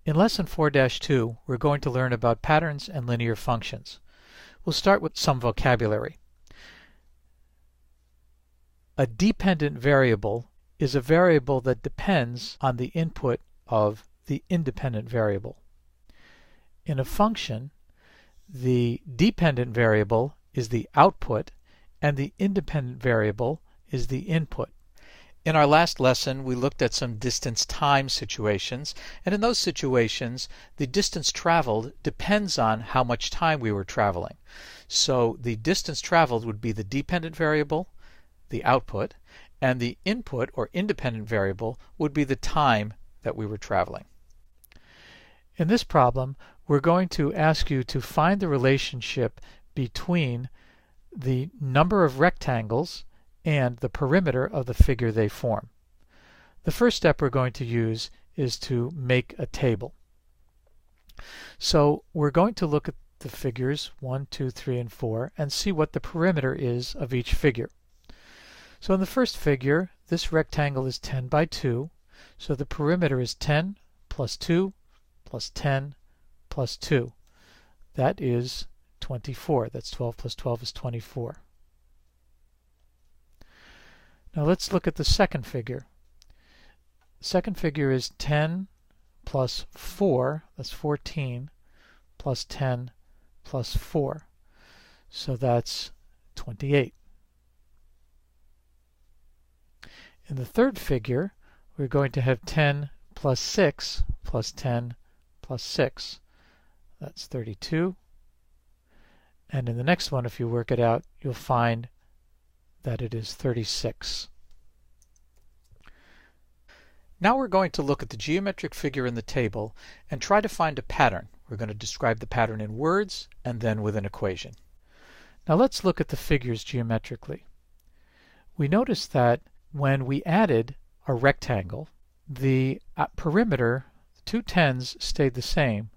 In Lesson 4-2, we're going to learn about patterns and linear functions. We'll start with some vocabulary. A dependent variable is a variable that depends on the input of the independent variable. In a function, the dependent variable is the output and the independent variable is the input. In our last lesson, we looked at some distance-time situations, and in those situations, the distance traveled depends on how much time we were traveling. So the distance traveled would be the dependent variable, the output, and the input or independent variable would be the time that we were traveling. In this problem, we're going to ask you to find the relationship between the number of rectangles and the perimeter of the figure they form. The first step we're going to use is to make a table. So we're going to look at the figures 1, 2, 3, and 4 and see what the perimeter is of each figure. So in the first figure, this rectangle is 10 by 2, so the perimeter is 10 plus 2 plus 10 plus 2. That is 24. That's 12 plus 12 is 24. Now let's look at the second figure. The second figure is 10 plus 4, that's 14, plus 10 plus 4. So that's 28. In the third figure, we're going to have 10 plus 6 plus 10 plus 6. That's 32. And in the next one, if you work it out, you'll find that it is 36. Now we're going to look at the geometric figure in the table and try to find a pattern. We're going to describe the pattern in words and then with an equation. Now let's look at the figures geometrically. We notice that when we added a rectangle, the perimeter, the two tens, stayed the same,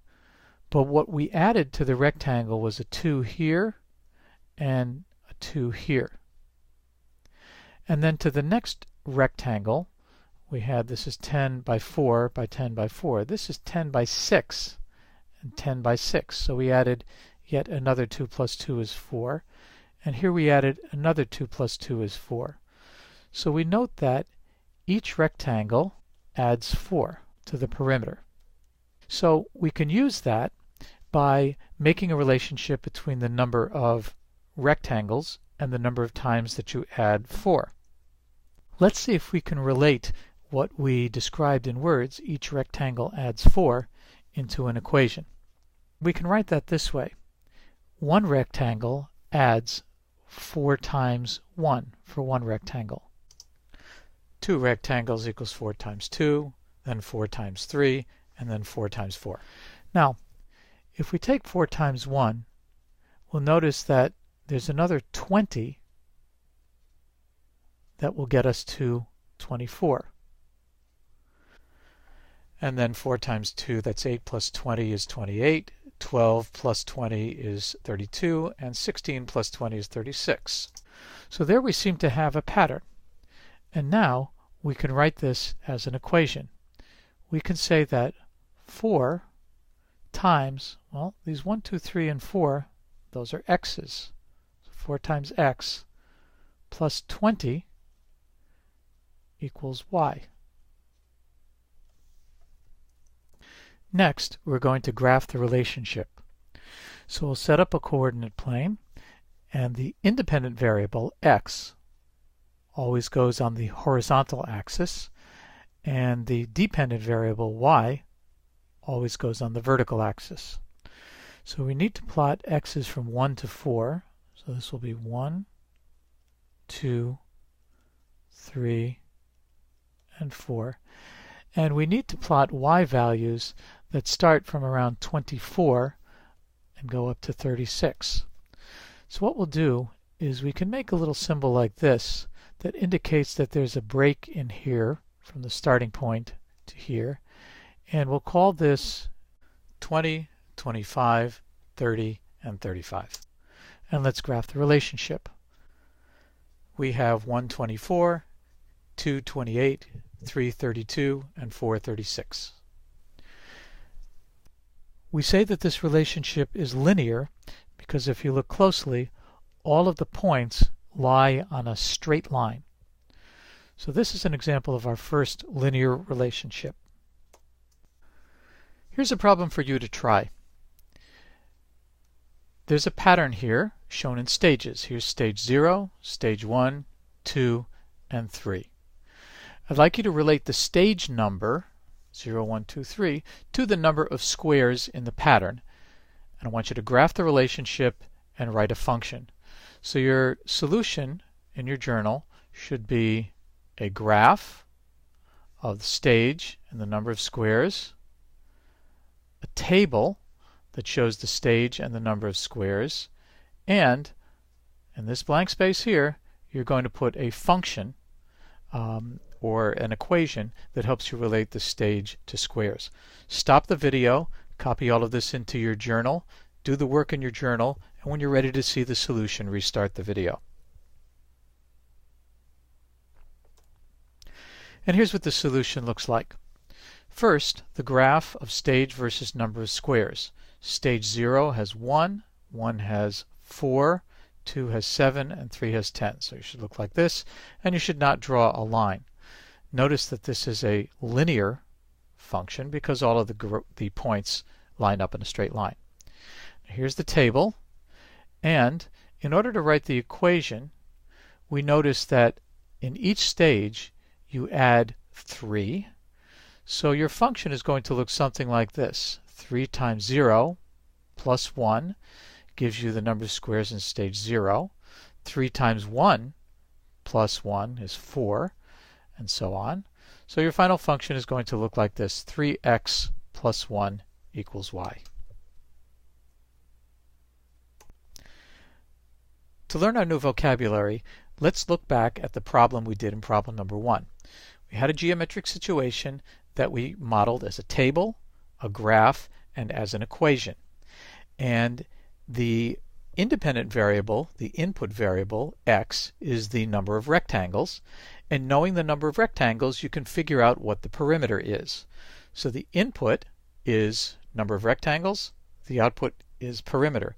but what we added to the rectangle was a 2 here and a 2 here. And then to the next rectangle, we had, this is 10 by 4 by 10 by 4. This is 10 by 6 and 10 by 6. So we added yet another 2 plus 2 is 4. And here we added another 2 plus 2 is 4. So we note that each rectangle adds 4 to the perimeter. So we can use that by making a relationship between the number of rectangles and the number of times that you add 4. Let's see if we can relate what we described in words, each rectangle adds 4, into an equation. We can write that this way. One rectangle adds 4 times 1 for one rectangle. 2 rectangles equals 4 times 2, then 4 times 3, and then 4 times 4. Now, if we take 4 times 1, we'll notice that there's another 20 that will get us to 24. And then 4 times 2, that's 8 plus 20 is 28, 12 plus 20 is 32, and 16 plus 20 is 36. So there we seem to have a pattern. And now we can write this as an equation. We can say that 4 times, well, these 1, 2, 3, and 4, those are x's. So 4 times x plus 20 equals y. Next, we're going to graph the relationship. So we'll set up a coordinate plane, and the independent variable, x, always goes on the horizontal axis, and the dependent variable, y, always goes on the vertical axis. So we need to plot x's from 1 to 4. So this will be 1, 2, 3, and 4. And we need to plot y values that start from around 24 and go up to 36. So what we'll do is we can make a little symbol like this that indicates that there's a break in here from the starting point to here, and we'll call this 20, 25, 30, and 35. And let's graph the relationship. We have 124, 228, 332, and 436. We say that this relationship is linear because if you look closely, all of the points lie on a straight line. So this is an example of our first linear relationship. Here's a problem for you to try. There's a pattern here shown in stages. Here's stage 0, stage 1, 2, and 3. I'd like you to relate the stage number, 0, 1, 2, 3, to the number of squares in the pattern. And I want you to graph the relationship and write a function. So your solution in your journal should be a graph of the stage and the number of squares, a table that shows the stage and the number of squares, and in this blank space here, you're going to put a function or an equation that helps you relate the stage to squares. Stop the video, copy all of this into your journal, do the work in your journal, and when you're ready to see the solution, restart the video. And here's what the solution looks like. First, the graph of stage versus number of squares. Stage 0 has 1, 1 has 4, 2 has 7, and 3 has 10. So it should look like this, and you should not draw a line. Notice that this is a linear function because all of the points line up in a straight line. Here's the table, and in order to write the equation, we notice that in each stage you add 3. So your function is going to look something like this. 3 times 0 plus 1 gives you the number of squares in stage 0. 3 times 1 plus 1 is 4, and so on. So your final function is going to look like this. 3x plus 1 equals y. To learn our new vocabulary, let's look back at the problem we did in problem number 1. We had a geometric situation that we modeled as a table, a graph, and as an equation. And the independent variable, the input variable, x, is the number of rectangles. And knowing the number of rectangles, you can figure out what the perimeter is. So the input is number of rectangles, the output is perimeter.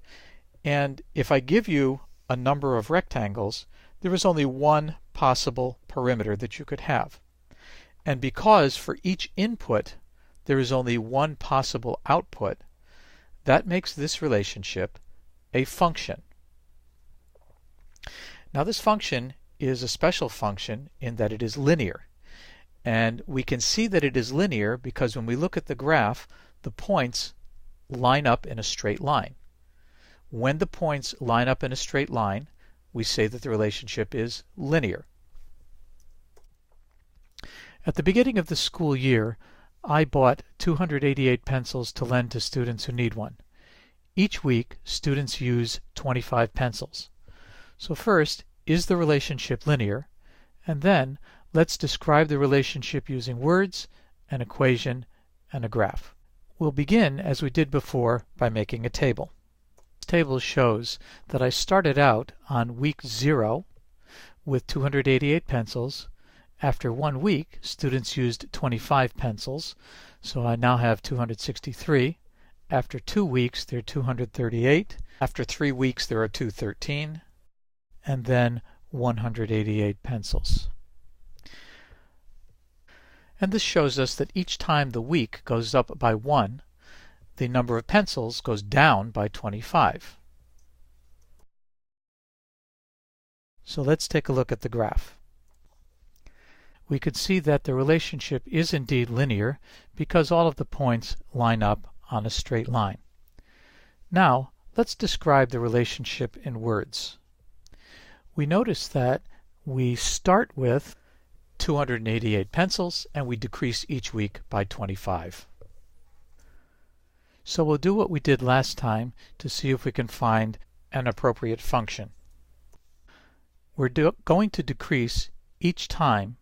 And if I give you a number of rectangles, there is only one possible perimeter that you could have. And because for each input there is only one possible output, that makes this relationship a function. Now this function is a special function in that it is linear. And we can see that it is linear because when we look at the graph, the points line up in a straight line. When the points line up in a straight line, we say that the relationship is linear. At the beginning of the school year, I bought 288 pencils to lend to students who need one. Each week, students use 25 pencils. So first, is the relationship linear? And then, let's describe the relationship using words, an equation, and a graph. We'll begin, as we did before, by making a table. This table shows that I started out on week 0 with 288 pencils. After 1 week, students used 25 pencils, so I now have 263. After 2 weeks, there are 238. After 3 weeks, there are 213. And then 188 pencils. And this shows us that each time the week goes up by 1, the number of pencils goes down by 25. So let's take a look at the graph. We could see that the relationship is indeed linear because all of the points line up on a straight line. Now, let's describe the relationship in words. We notice that we start with 288 pencils and we decrease each week by 25. So we'll do what we did last time to see if we can find an appropriate function. We're going to decrease each time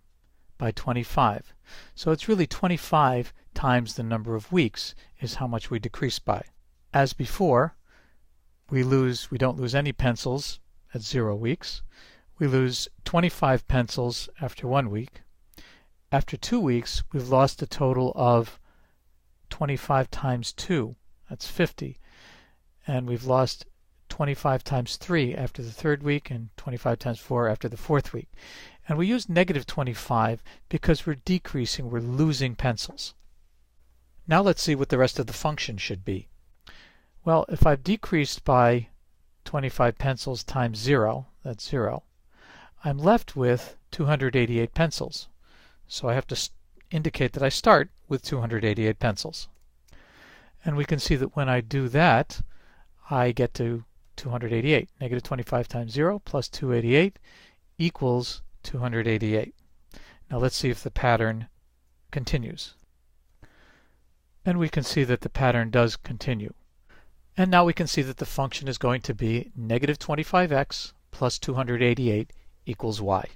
by 25. So it's really 25 times the number of weeks is how much we decrease by. As before, we don't lose any pencils at 0 weeks. We lose 25 pencils after 1 week. After 2 weeks, we've lost a total of 25 times 2, That's 50. And we've lost 25 times 3 after the third week and 25 times 4 after the fourth week. And we use negative 25 because we're decreasing, we're losing pencils. Now let's see what the rest of the function should be. Well, if I've decreased by 25 pencils times 0, that's 0, I'm left with 288 pencils. So I have to indicate that I start with 288 pencils. And we can see that when I do that, I get to 288. Negative 25 times 0 plus 288 equals 288. Now let's see if the pattern continues. And we can see that the pattern does continue. And now we can see that the function is going to be negative 25x plus 288 equals y.